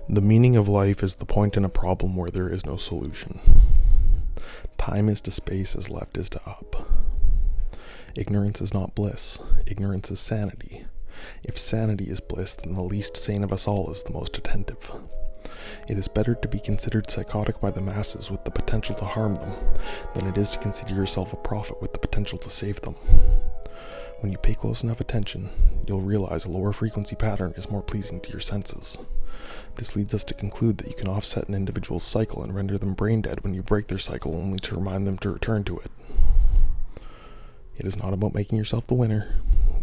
The meaning of life is the point in a problem where there is no solution. Time is to space as left is to up. Ignorance is not bliss. Ignorance is sanity. If sanity is bliss, then the least sane of us all is the most attentive. It is better to be considered psychotic by the masses with the potential to harm them than it is to consider yourself a prophet with the potential to save them. When you pay close enough attention, you'll realize a lower frequency pattern is more pleasing to your senses. This leads us to conclude that you can offset an individual's cycle and render them brain dead when you break their cycle only to remind them to return to it. It is not about making yourself the winner.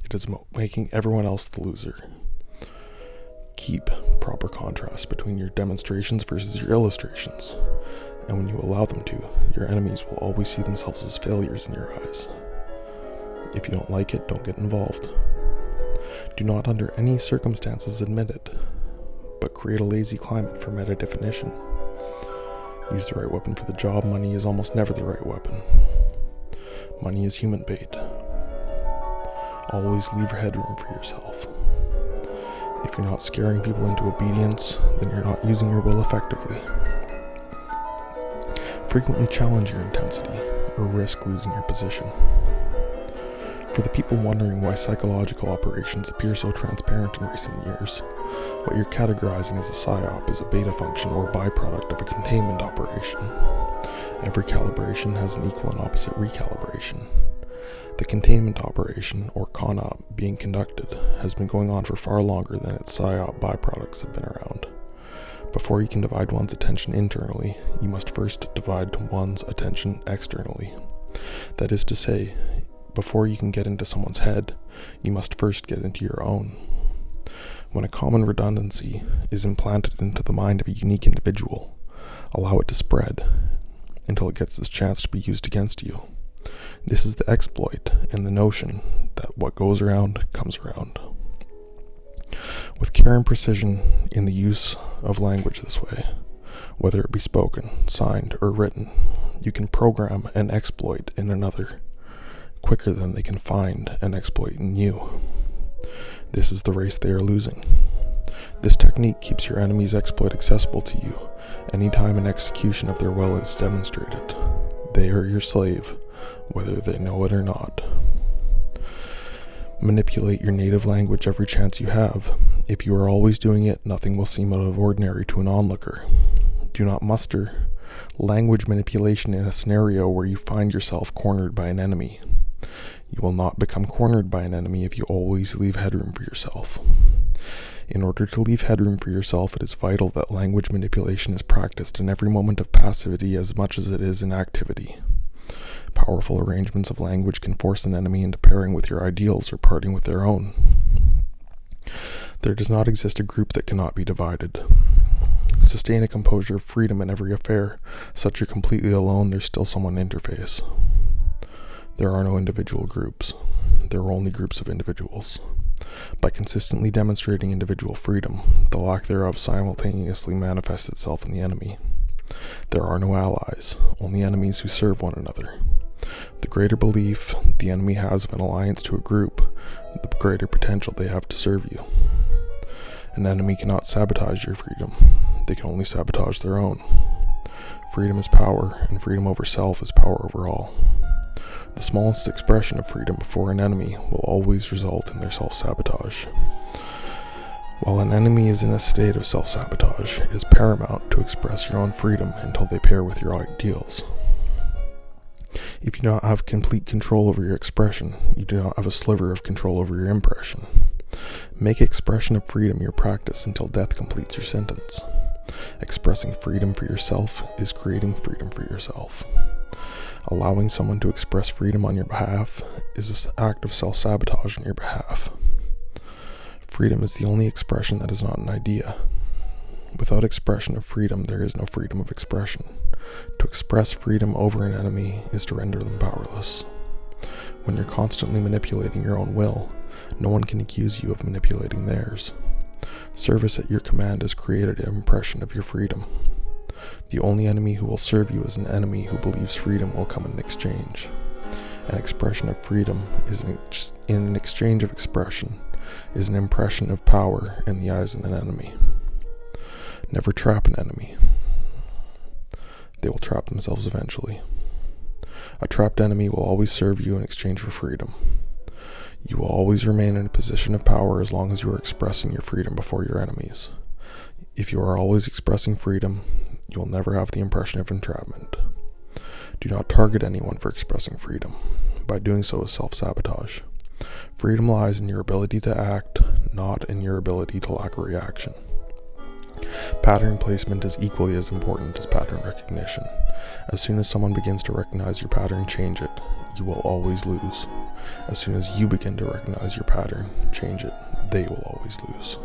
It is about making everyone else the loser. Keep proper contrast between your demonstrations versus your illustrations, and when you allow them to, your enemies will always see themselves as failures in your eyes. If you don't like it, don't get involved. Do not under any circumstances admit it, but create a lazy climate for meta-definition. Use the right weapon for the job. Money is almost never the right weapon. Money is human bait. Always leave headroom for yourself. If you're not scaring people into obedience, then you're not using your will effectively. Frequently challenge your intensity, or risk losing your position. For the people wondering why psychological operations appear so transparent in recent years, what you're categorizing as a psyop is a beta function or byproduct of a containment operation. Every calibration has an equal and opposite recalibration. The containment operation, or CONOP, being conducted has been going on for far longer than its psyop byproducts have been around. Before you can divide one's attention internally, you must first divide one's attention externally. That is to say, before you can get into someone's head, you must first get into your own. When a common redundancy is implanted into the mind of a unique individual, allow it to spread until it gets its chance to be used against you. This is the exploit and the notion that what goes around comes around. With care and precision in the use of language this way, whether it be spoken, signed, or written, you can program an exploit in another quicker than they can find an exploit in you. This is the race they are losing. This technique keeps your enemy's exploit accessible to you anytime an execution of their will is demonstrated. They are your slave, whether they know it or not. Manipulate your native language every chance you have. If you are always doing it, nothing will seem out of ordinary to an onlooker. Do not muster language manipulation in a scenario where you find yourself cornered by an enemy. You will not become cornered by an enemy if you always leave headroom for yourself. In order to leave headroom for yourself, it is vital that language manipulation is practiced in every moment of passivity as much as it is in activity. Powerful arrangements of language can force an enemy into pairing with your ideals or parting with their own. There does not exist a group that cannot be divided. Sustain a composure of freedom in every affair. Such you're completely alone, there's still someone to interface. There are no individual groups. There are only groups of individuals. By consistently demonstrating individual freedom, the lack thereof simultaneously manifests itself in the enemy. There are no allies, only enemies who serve one another. The greater belief the enemy has of an alliance to a group, the greater potential they have to serve you. An enemy cannot sabotage your freedom. They can only sabotage their own. Freedom is power, and freedom over self is power over all. The smallest expression of freedom before an enemy will always result in their self-sabotage. While an enemy is in a state of self-sabotage, it is paramount to express your own freedom until they pair with your ideals. If you do not have complete control over your expression, you do not have a sliver of control over your impression. Make expression of freedom your practice until death completes your sentence. Expressing freedom for yourself is creating freedom for yourself. Allowing someone to express freedom on your behalf is an act of self-sabotage on your behalf. Freedom is the only expression that is not an idea. Without expression of freedom, there is no freedom of expression. To express freedom over an enemy is to render them powerless. When you're constantly manipulating your own will, no one can accuse you of manipulating theirs. Service at your command has created an impression of your freedom. The only enemy who will serve you is an enemy who believes freedom will come in exchange. An expression of freedom is in an exchange of expression is an impression of power in the eyes of an enemy. Never trap an enemy. They will trap themselves eventually. A trapped enemy will always serve you in exchange for freedom. You will always remain in a position of power as long as you are expressing your freedom before your enemies. If you are always expressing freedom, you will never have the impression of entrapment. Do not target anyone for expressing freedom. By doing so is self-sabotage. Freedom lies in your ability to act, not in your ability to lack a reaction. Pattern placement is equally as important as pattern recognition. As soon as someone begins to recognize your pattern, change it. You will always lose. As soon as you begin to recognize your pattern, change it. They will always lose.